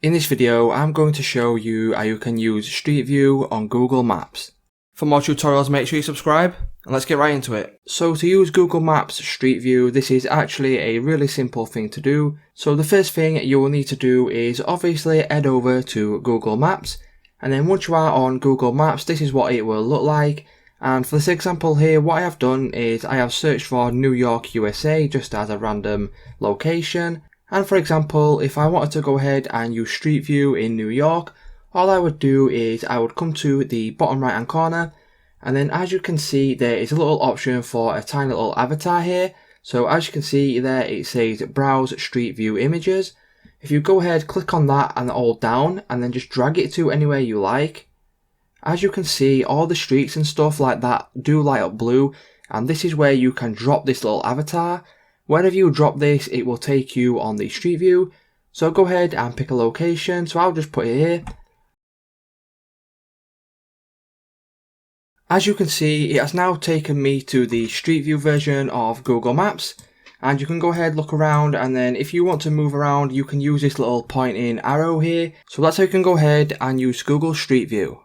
In this video, I'm going to show you how you can use Street View on Google Maps. For more tutorials, make sure you subscribe, and let's get right into it. So to use Google Maps Street View, this is actually a really simple thing to do. So the first thing you will need to do is obviously head over to Google Maps, and then once you are on Google Maps, this is what it will look like. And for this example here, what I have done is I have searched for New York, USA, just as a random location. And for example, if I wanted to go ahead and use Street View in New York, all I would do is I would come to the bottom right hand corner, and then as you can see there is a little option for a tiny little avatar here. So as you can see there, it says Browse Street View Images. If you go ahead, click on that and hold down and then just drag it to anywhere you like. As you can see, all the streets and stuff like that do light up blue, and this is where you can drop this little avatar. Whenever you drop this, it will take you on the Street View. So go ahead and pick a location. So I'll just put it here. As you can see, it has now taken me to the Street View version of Google Maps. And you can go ahead, look around, and then if you want to move around, you can use this little pointing arrow here. So that's how you can go ahead and use Google Street View.